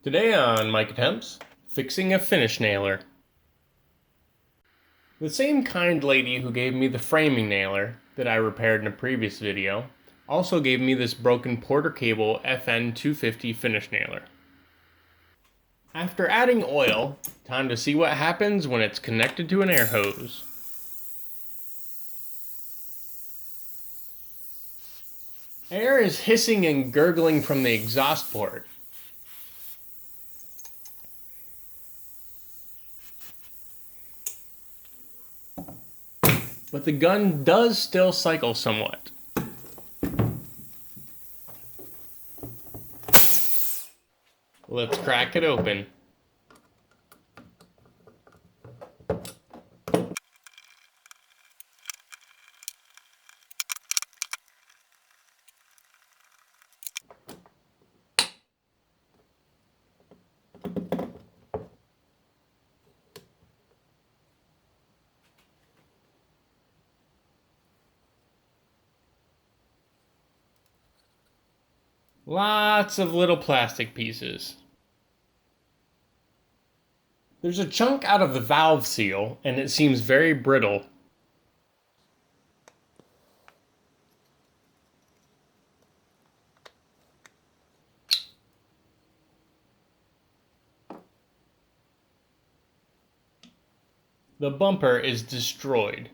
Today on Mike Attempts, fixing a finish nailer. The same kind lady who gave me the framing nailer that I repaired in a previous video also gave me this broken Porter Cable FN250 finish nailer. After adding oil, time to see what happens when it's connected to an air hose. Air is hissing and gurgling from the exhaust port. But the gun does still cycle somewhat. Let's crack it open. Lots of little plastic pieces. There's a chunk out of the valve seal, and it seems very brittle. The bumper is destroyed.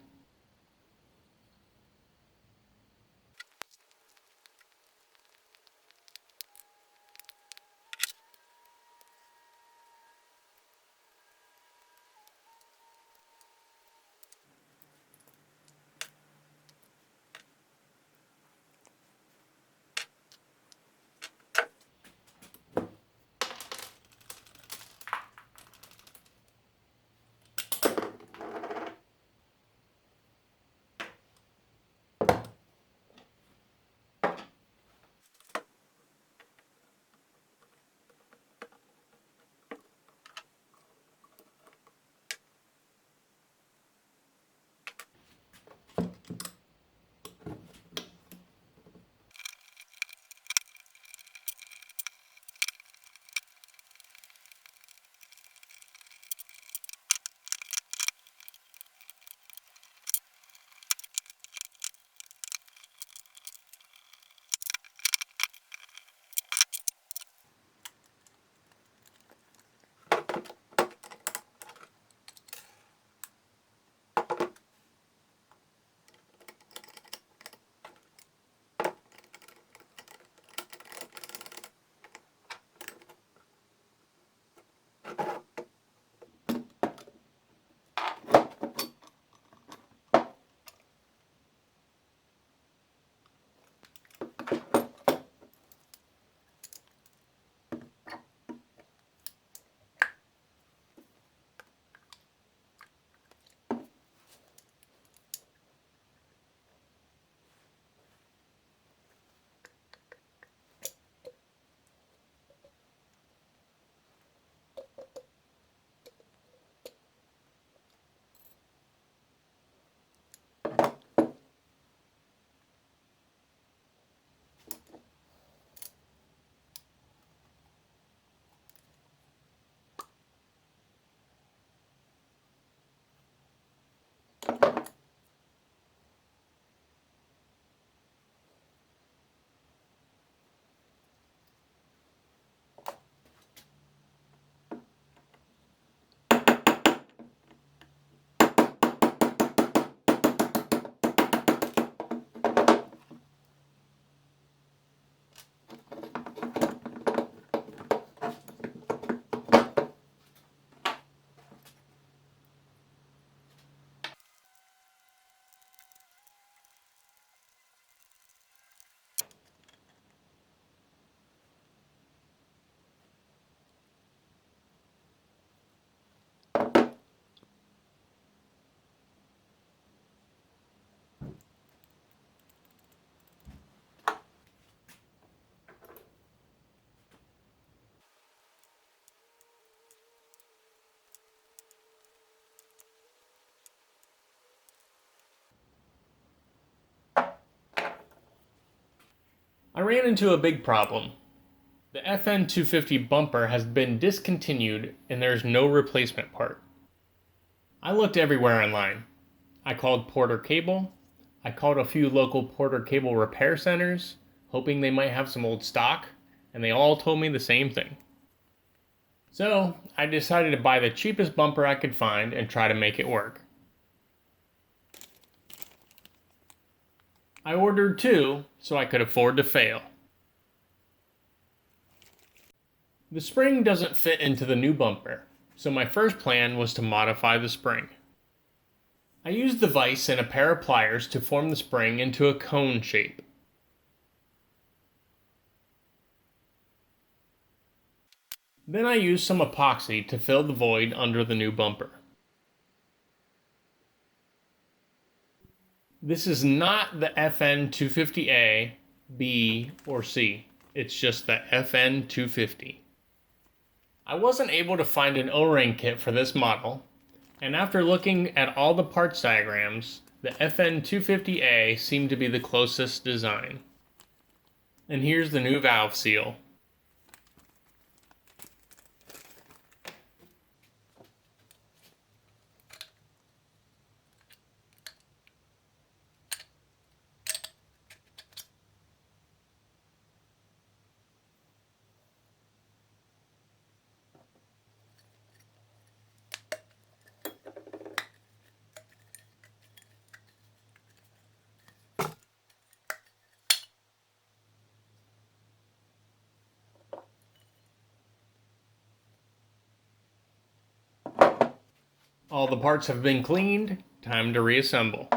I ran into a big problem. The FN250 bumper has been discontinued and there is no replacement part. I looked everywhere online. I called Porter Cable. I called a few local Porter Cable repair centers, hoping they might have some old stock, and they all told me the same thing. So I decided to buy the cheapest bumper I could find and try to make it work. I ordered two so I could afford to fail. The spring doesn't fit into the new bumper, so my first plan was to modify the spring. I used the vise and a pair of pliers to form the spring into a cone shape. Then I used some epoxy to fill the void under the new bumper. This is not the FN250A, B, or C. It's just the FN250. I wasn't able to find an O-ring kit for this model, and after looking at all the parts diagrams, the FN250A seemed to be the closest design. And here's the new valve seal. All the parts have been cleaned, time to reassemble.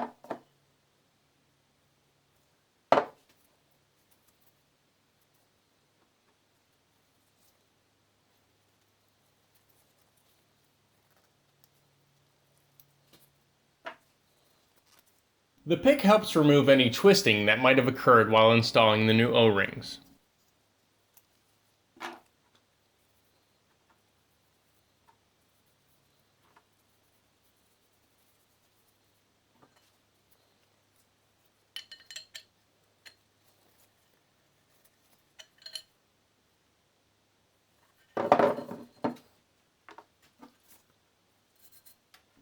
The pick helps remove any twisting that might have occurred while installing the new O-rings.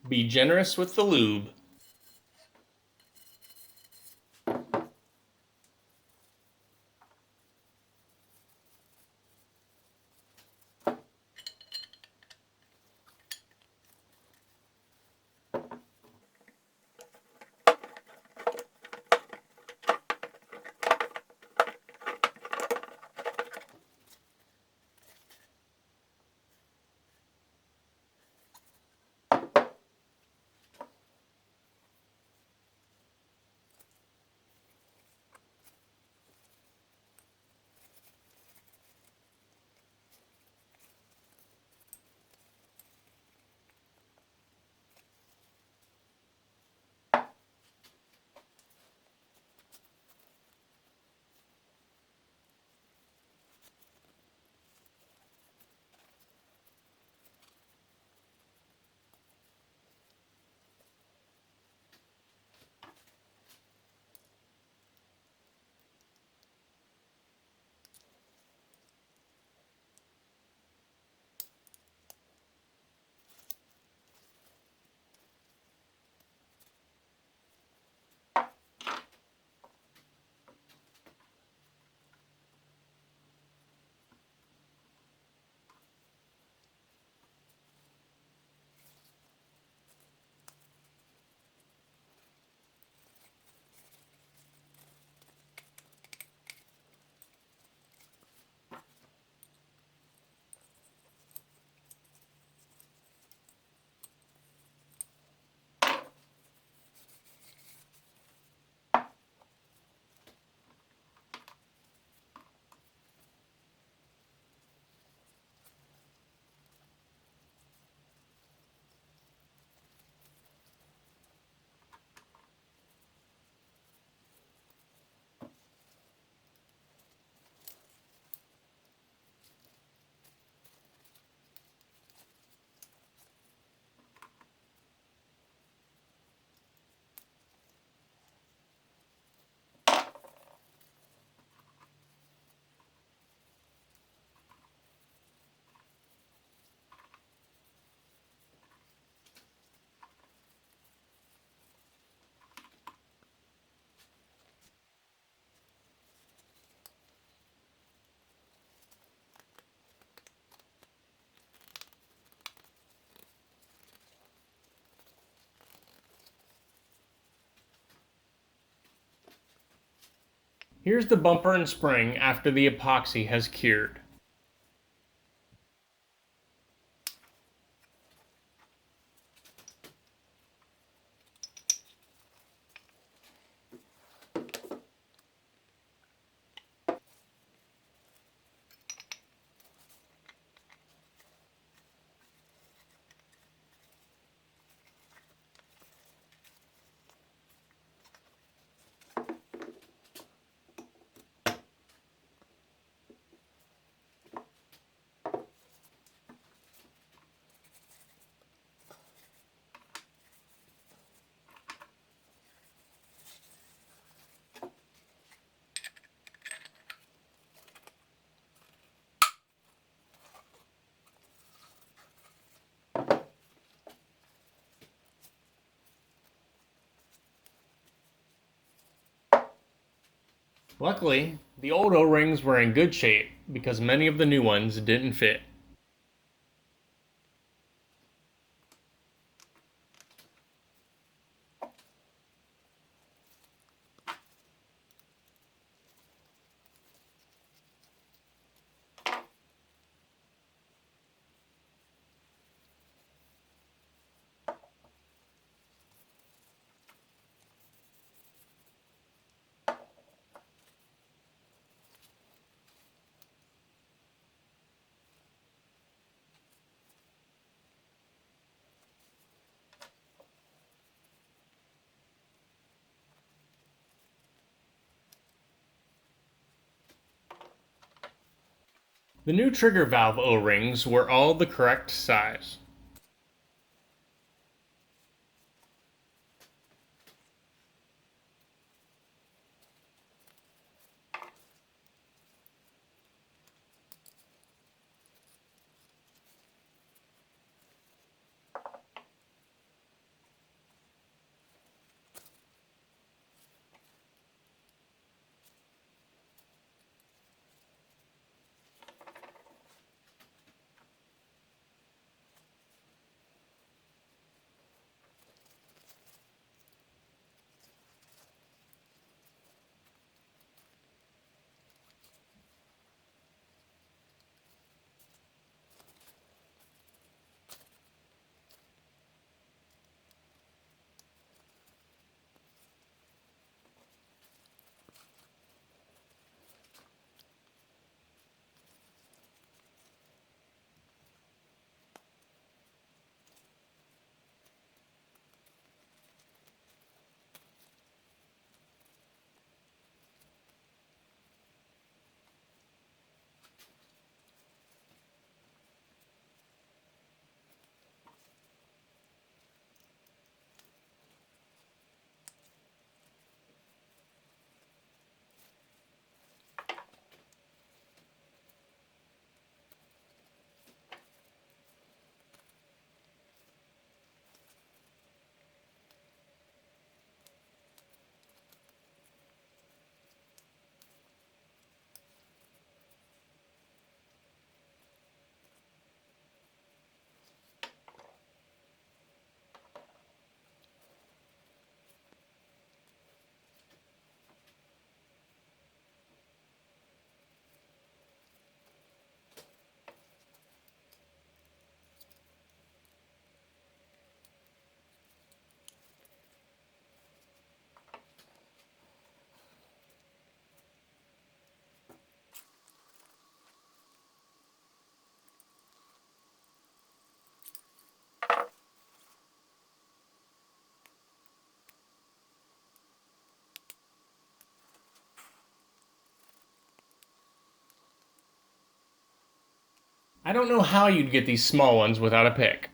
Be generous with the lube. Here's the bumper and spring after the epoxy has cured. Luckily, the old O-rings were in good shape because many of the new ones didn't fit. The new trigger valve O-rings were all the correct size. I don't know how you'd get these small ones without a pick.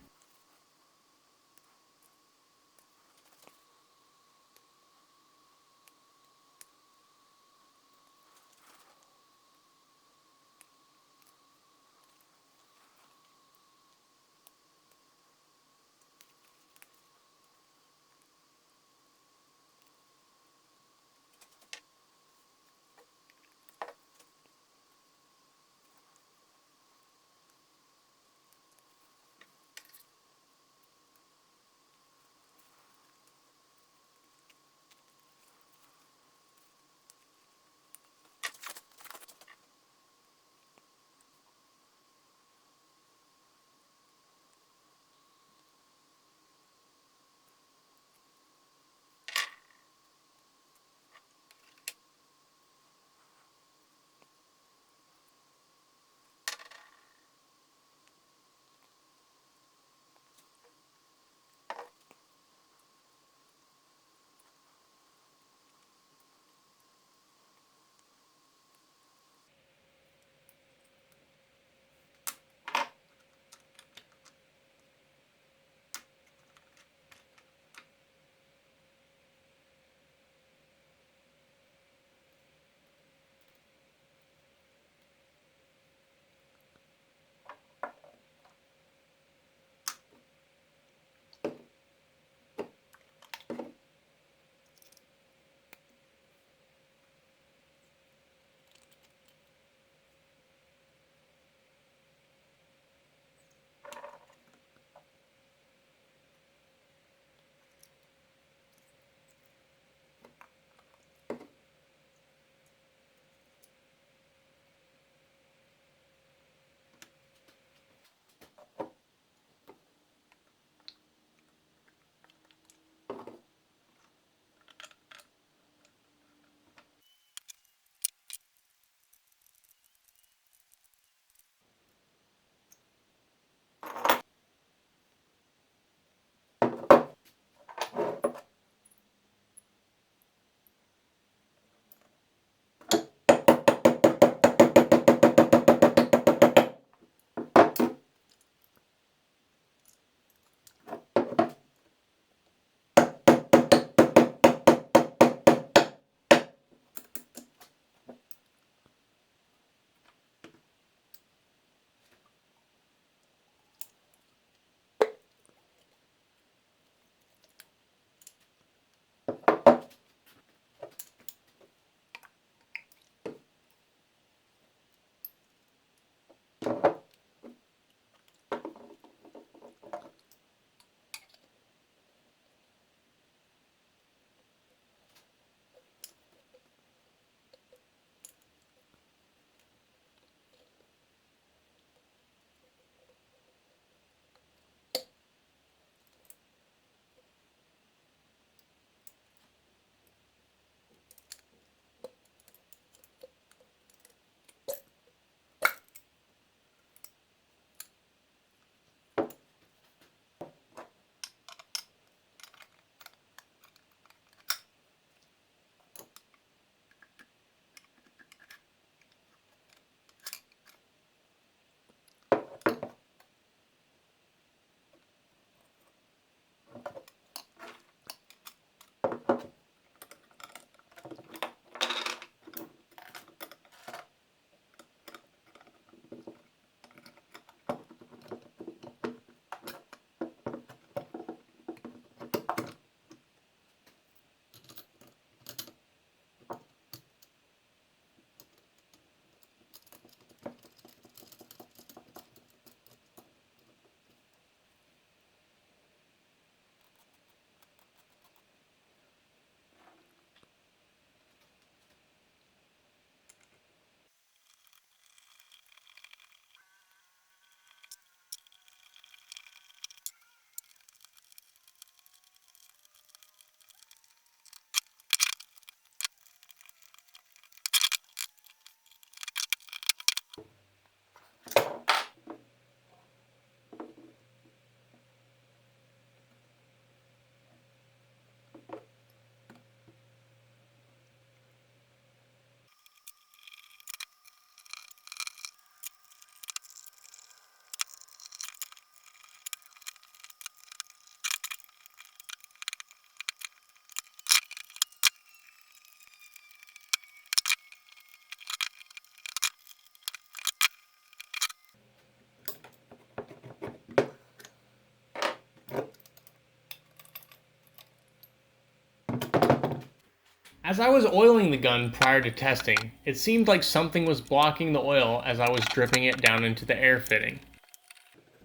As I was oiling the gun prior to testing, it seemed like something was blocking the oil as I was dripping it down into the air fitting.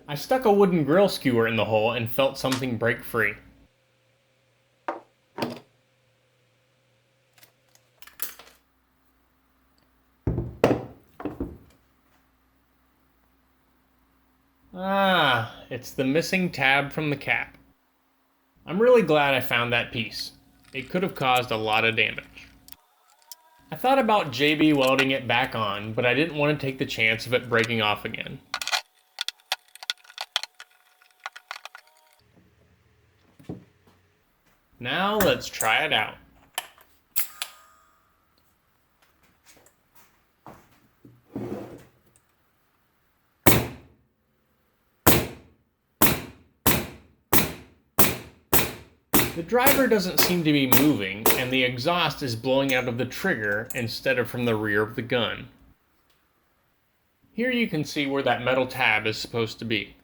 I stuck a wooden grill skewer in the hole and felt something break free. Ah, it's the missing tab from the cap. I'm really glad I found that piece. It could have caused a lot of damage. I thought about JB welding it back on, but I didn't want to take the chance of it breaking off again. Now let's try it out. The driver doesn't seem to be moving, and the exhaust is blowing out of the trigger instead of from the rear of the gun. Here you can see where that metal tab is supposed to be.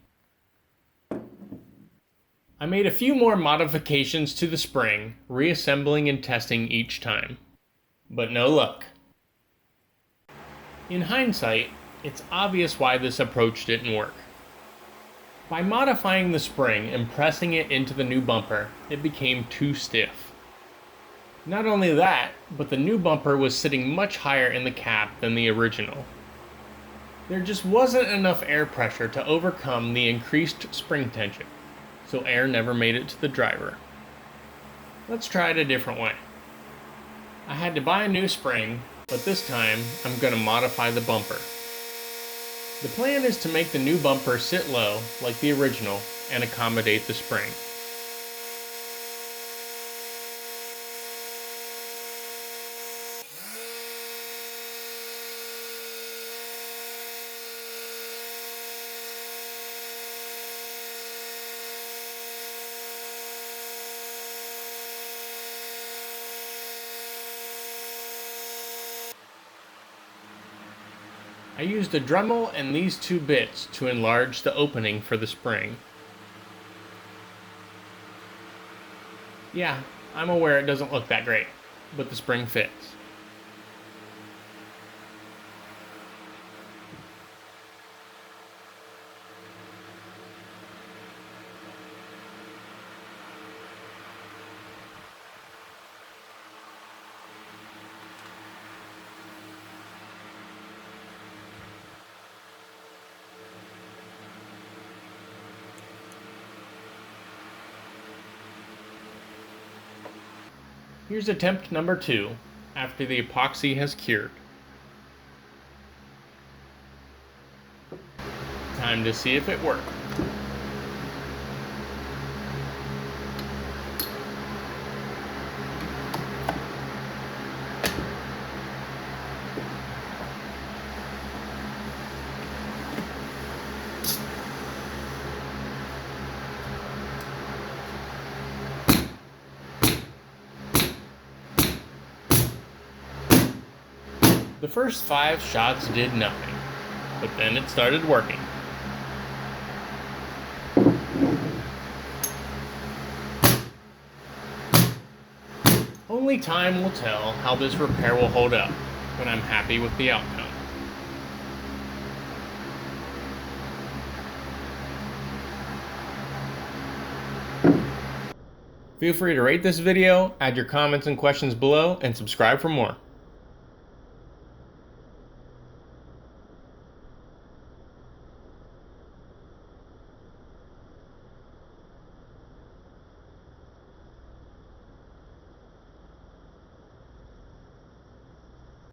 I made a few more modifications to the spring, reassembling and testing each time. But no luck. In hindsight, it's obvious why this approach didn't work. By modifying the spring and pressing it into the new bumper, it became too stiff. Not only that, but the new bumper was sitting much higher in the cap than the original. There just wasn't enough air pressure to overcome the increased spring tension, so air never made it to the driver. Let's try it a different way. I had to buy a new spring, but this time I'm going to modify the bumper. The plan is to make the new bumper sit low, like the original, and accommodate the spring. I used a Dremel and these two bits to enlarge the opening for the spring. Yeah, I'm aware it doesn't look that great, but the spring fits. Here's attempt number 2, after the epoxy has cured. Time to see if it worked. The first 5 shots did nothing, but then it started working. Only time will tell how this repair will hold up, but I'm happy with the outcome. Feel free to rate this video, add your comments and questions below, and subscribe for more.